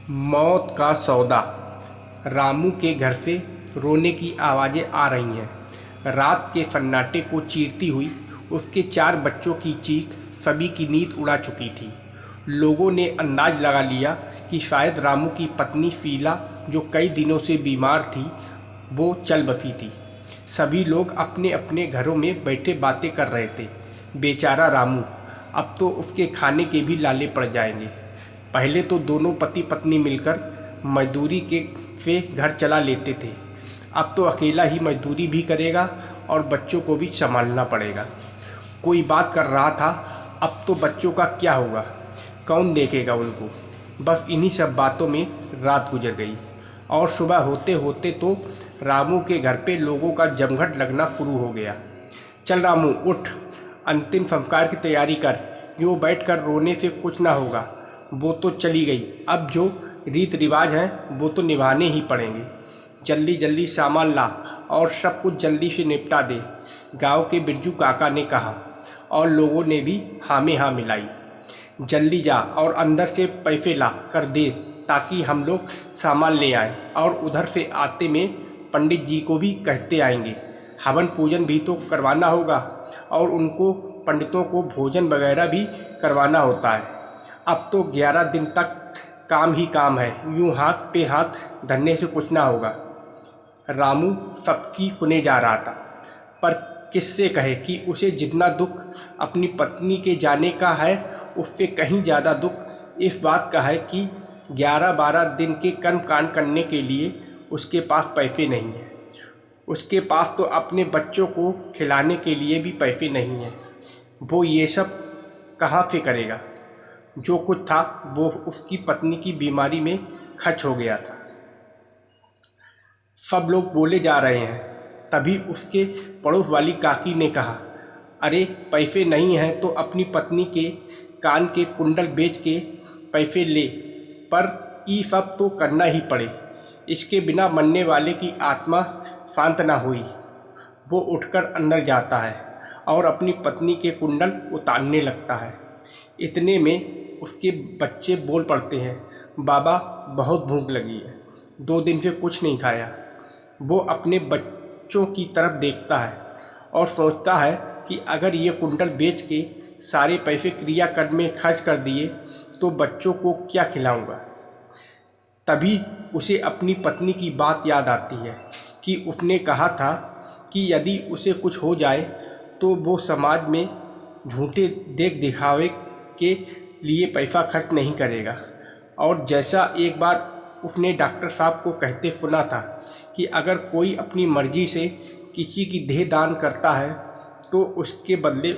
मौत का सौदा। रामू के घर से रोने की आवाज़ें आ रही हैं। रात के सन्नाटे को चीरती हुई उसके 4 बच्चों की चीख सभी की नींद उड़ा चुकी थी। लोगों ने अंदाज लगा लिया कि शायद रामू की पत्नी शीला, जो कई दिनों से बीमार थी, वो चल बसी थी। सभी लोग अपने अपने घरों में बैठे बातें कर रहे थे। बेचारा रामू, अब तो उसके खाने के भी लाले पड़ जाएंगे। पहले तो दोनों पति पत्नी मिलकर मजदूरी के से घर चला लेते थे। अब तो अकेला ही मजदूरी भी करेगा और बच्चों को भी संभालना पड़ेगा। कोई बात कर रहा था, अब तो बच्चों का क्या होगा, कौन देखेगा उनको। बस इन्हीं सब बातों में रात गुजर गई और सुबह होते होते तो रामू के घर पे लोगों का जमघट लगना शुरू हो गया। चल रामू उठ, अंतिम संस्कार की तैयारी कर। यूँ बैठकर रोने से कुछ ना होगा। वो तो चली गई, अब जो रीत रिवाज हैं वो तो निभाने ही पड़ेंगे। जल्दी जल्दी सामान ला और सब कुछ जल्दी से निपटा दे, गांव के बिरजू काका ने कहा और लोगों ने भी हाँ में हाँ मिलाई। जल्दी जा और अंदर से पैसे ला कर दे ताकि हम लोग सामान ले आएं, और उधर से आते में पंडित जी को भी कहते आएंगे। हवन पूजन भी तो करवाना होगा और उनको पंडितों को भोजन वगैरह भी करवाना होता है। अब तो 11 दिन तक काम ही काम है, यूँ हाथ पे हाथ धरने से कुछ ना होगा। रामू सबकी सुने जा रहा था, पर किससे कहे कि उसे जितना दुख अपनी पत्नी के जाने का है, उससे कहीं ज़्यादा दुख इस बात का है कि 11-12 दिन के कर्म कांड करने के लिए उसके पास पैसे नहीं हैं। उसके पास तो अपने बच्चों को खिलाने के लिए भी पैसे नहीं हैं। वो ये सब कहाँ से करेगा। जो कुछ था वो उसकी पत्नी की बीमारी में खर्च हो गया था। सब लोग बोले जा रहे हैं, तभी उसके पड़ोस वाली काकी ने कहा, अरे पैसे नहीं हैं तो अपनी पत्नी के कान के कुंडल बेच के पैसे ले, पर ये सब तो करना ही पड़े, इसके बिना मरने वाले की आत्मा शांत ना हुई। वो उठकर अंदर जाता है और अपनी पत्नी के कुंडल उतारने लगता है। इतने में उसके बच्चे बोल पड़ते हैं, बाबा बहुत भूख लगी है, 2 दिन से कुछ नहीं खाया। वो अपने बच्चों की तरफ देखता है और सोचता है कि अगर ये कुंडल बेच के सारे पैसे क्रियाकर्म में खर्च कर दिए तो बच्चों को क्या खिलाऊंगा। तभी उसे अपनी पत्नी की बात याद आती है कि उसने कहा था कि यदि उसे कुछ हो जाए तो वो समाज में झूठे देख दिखावे के लिए पैसा खर्च नहीं करेगा। और जैसा एक बार उसने डॉक्टर साहब को कहते सुना था कि अगर कोई अपनी मर्जी से किसी की देह दान करता है तो उसके बदले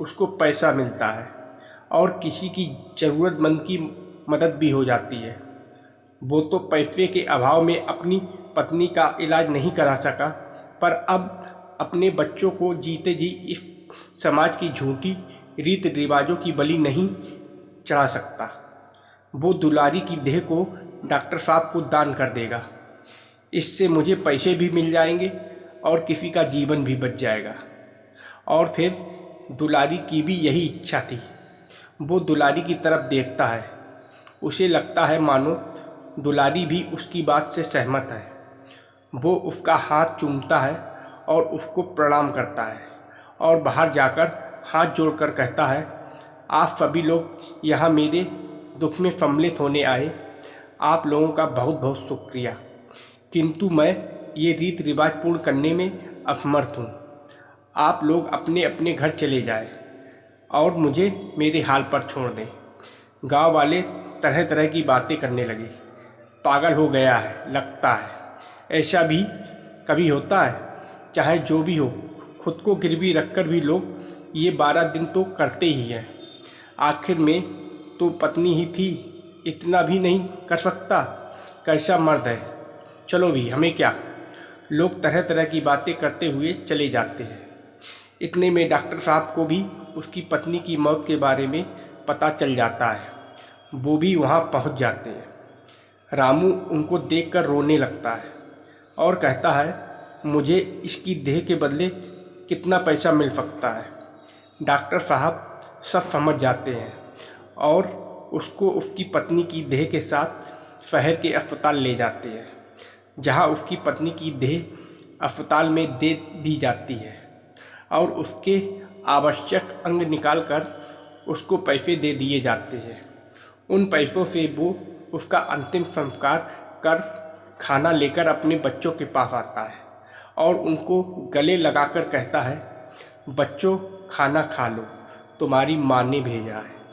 उसको पैसा मिलता है और किसी की ज़रूरतमंद की मदद भी हो जाती है। वो तो पैसे के अभाव में अपनी पत्नी का इलाज नहीं करा सका, पर अब अपने बच्चों को जीते जी इस समाज की झूठी रीत रिवाजों की बलि नहीं चढ़ा सकता। वो दुलारी की देह को डॉक्टर साहब को दान कर देगा। इससे मुझे पैसे भी मिल जाएंगे और किसी का जीवन भी बच जाएगा। और फिर दुलारी की भी यही इच्छा थी। वो दुलारी की तरफ देखता है, उसे लगता है मानो दुलारी भी उसकी बात से सहमत है। वो उसका हाथ चूमता है और उसको प्रणाम करता है और बाहर जाकर हाथ जोड़कर कहता है, आप सभी लोग यहाँ मेरे दुख में सम्मिलित होने आए, आप लोगों का बहुत बहुत शुक्रिया, किंतु मैं ये रीत रिवाज पूर्ण करने में असमर्थ हूँ। आप लोग अपने अपने घर चले जाएं और मुझे मेरे हाल पर छोड़ दें। गांव वाले तरह तरह की बातें करने लगे। पागल हो गया है लगता है, ऐसा भी कभी होता है। चाहे जो भी हो, खुद को गिरवी रखकर भी लोग ये 12 दिन तो करते ही हैं। आखिर में तो पत्नी ही थी, इतना भी नहीं कर सकता। कैसा मर्द है, चलो भी हमें क्या। लोग तरह तरह की बातें करते हुए चले जाते हैं। इतने में डॉक्टर साहब को भी उसकी पत्नी की मौत के बारे में पता चल जाता है। वो भी वहाँ पहुँच जाते हैं। रामू उनको देखकर रोने लगता है और कहता है, मुझे इसकी देह के बदले कितना पैसा मिल सकता है। डॉक्टर साहब सब समझ जाते हैं और उसको उसकी पत्नी की देह के साथ शहर के अस्पताल ले जाते हैं, जहां उसकी पत्नी की देह अस्पताल में दे दी जाती है और उसके आवश्यक अंग निकालकर उसको पैसे दे दिए जाते हैं। उन पैसों से वो उसका अंतिम संस्कार कर खाना लेकर अपने बच्चों के पास आता है और उनको गले लगाकर कहता है, बच्चों खाना खा लो, तुम्हारी माँ ने भेजा है।